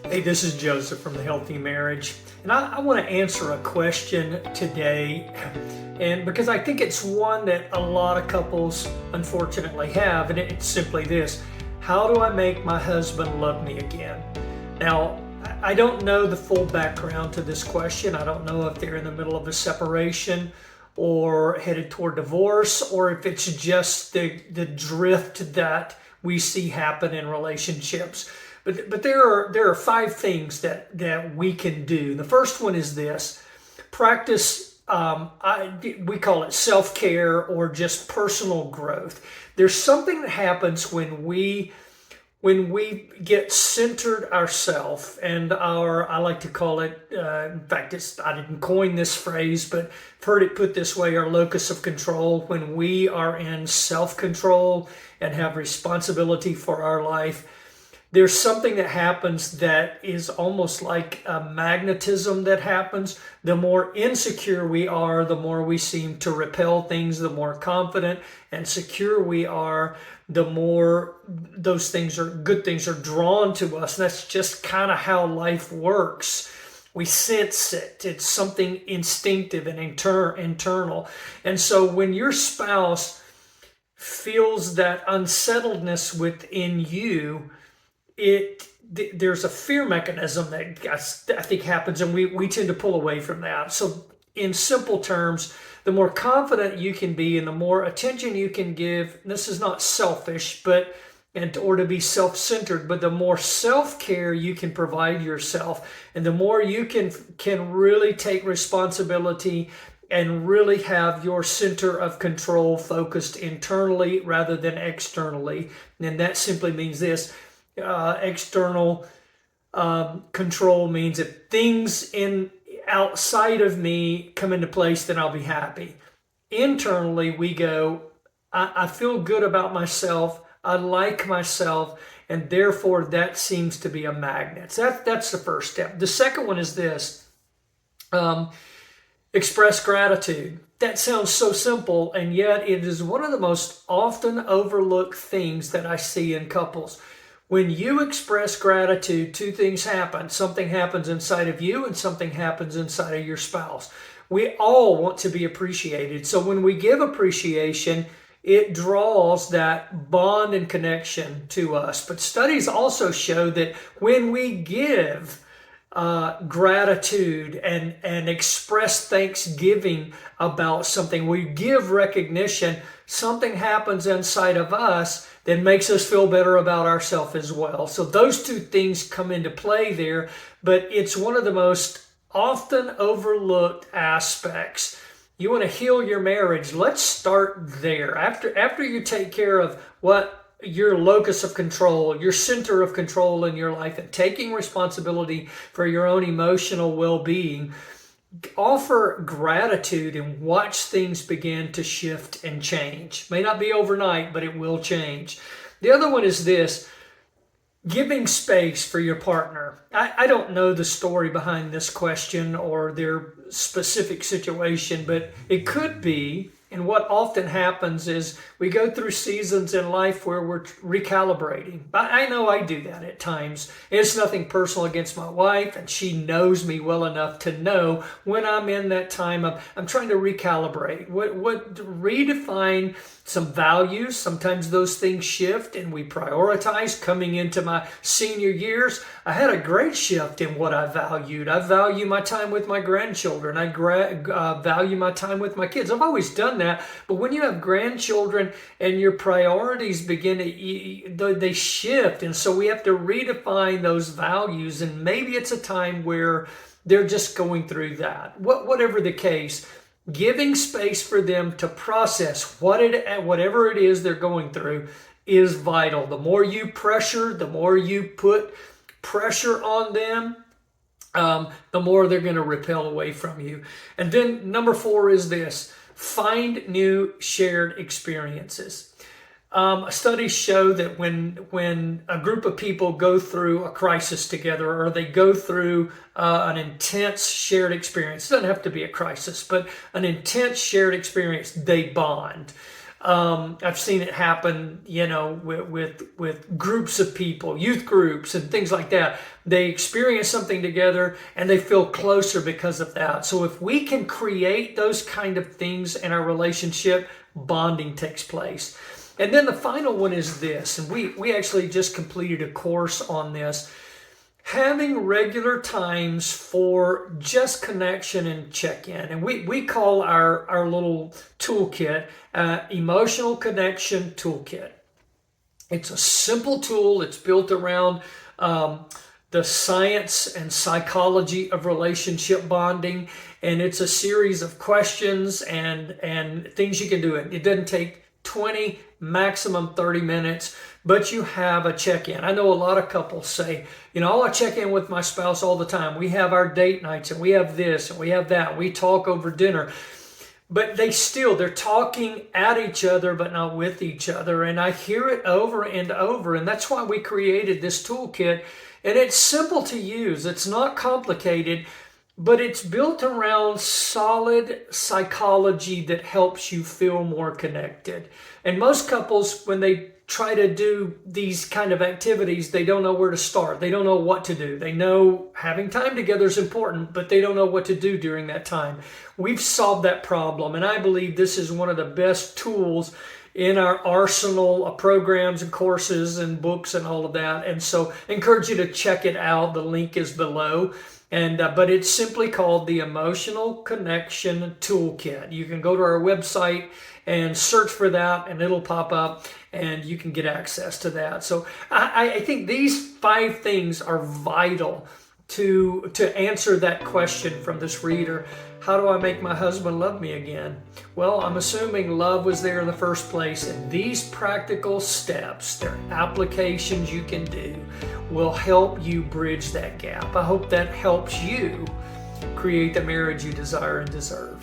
Hey, this is Joseph from The Healthy Marriage, and I want to answer a question today, and because I think it's one that a lot of couples unfortunately have, and it's simply this: how do I make my husband love me again? Now, I don't know the full background to this question. I don't know if they're in the middle of a separation or headed toward divorce, or if it's just the drift that we see happen in relationships. But there are five things that we can do. The first one is this: practice. We call it self-care or just personal growth. There's something that happens when we get centered ourselves and I like to call it, in fact, I didn't coin this phrase, but I've heard it put this way: our locus of control. When we are in self-control and have responsibility for our life, there's something that happens that is almost like a magnetism that happens. The more insecure we are, the more we seem to repel things. The more confident and secure we are, the more those good things are drawn to us. And that's just kind of how life works. We sense it. It's something instinctive and internal. And so when your spouse feels that unsettledness within you, there's a fear mechanism that I think happens, and we tend to pull away from that. So in simple terms, the more confident you can be and the more attention you can give, and this is not selfish, or to be self-centered, but the more self-care you can provide yourself, and the more you can really take responsibility and really have your center of control focused internally rather than externally. And that simply means this: external control means if things outside of me come into place, then I'll be happy. Internally, we go, I feel good about myself, I like myself, and therefore that seems to be a magnet. So that's the first step. The second one is this: express gratitude. That sounds so simple, and yet it is one of the most often overlooked things that I see in couples. When you express gratitude, two things happen. Something happens inside of you and something happens inside of your spouse. We all want to be appreciated. So when we give appreciation, it draws that bond and connection to us. But studies also show that when we give gratitude and express thanksgiving about something, we give recognition, something happens inside of us that makes us feel better about ourselves as well. So those two things come into play there, but it's one of the most often overlooked aspects. You want to heal your marriage, let's start there. After you take care of what your locus of control, your center of control in your life, and taking responsibility for your own emotional well-being, offer gratitude and watch things begin to shift and change. May not be overnight, but it will change. The other one is this: giving space for your partner. I don't know the story behind this question or their specific situation, but it could be. And what often happens is we go through seasons in life where we're recalibrating. I know I do that at times. It's nothing personal against my wife, and she knows me well enough to know when I'm in that time of I'm trying to recalibrate. Redefine some values. Sometimes those things shift and we prioritize. Coming into my senior years, I had a great shift in what I valued. I value my time with my grandchildren. I value my time with my kids. I've always done that, but when you have grandchildren and your priorities they shift, and so we have to redefine those values, and maybe it's a time where they're just going through that. Whatever the case, giving space for them to process whatever it is they're going through is vital. The more you put pressure on them, the more they're going to repel away from you. And then number 4 is this: find new shared experiences. Studies show that when a group of people go through a crisis together, or they go through an intense shared experience, it doesn't have to be a crisis, but an intense shared experience, they bond. I've seen it happen, with groups of people, youth groups and things like that. They experience something together and they feel closer because of that. So if we can create those kind of things in our relationship, bonding takes place. And then the final one is this, and we actually just completed a course on this. Having regular times for just connection and check-in. And we call our little toolkit Emotional Connection Toolkit. It's a simple tool. It's built around the science and psychology of relationship bonding. And it's a series of questions and things you can do. It doesn't take 20, maximum 30 minutes, but you have a check-in. I know a lot of couples say, I check in with my spouse all the time. We have our date nights and we have this and we have that. We talk over dinner. But they're talking at each other, but not with each other. And I hear it over and over. And that's why we created this toolkit. And it's simple to use. It's not complicated, but it's built around solid psychology that helps you feel more connected. And most couples, when they try to do these kind of activities, they don't know where to start. They don't know what to do. They know having time together is important, but they don't know what to do during that time. We've solved that problem, and I believe this is one of the best tools in our arsenal of programs and courses and books and all of that. And so I encourage you to check it out. The link is below. But it's simply called the Emotional Connection Toolkit. You can go to our website and search for that, and it'll pop up, and you can get access to that. So I think these 5 things are vital to answer that question from this reader. How do I make my husband love me again? Well, I'm assuming love was there in the first place, and these practical steps, they're applications you can do, will help you bridge that gap. I hope that helps you create the marriage you desire and deserve.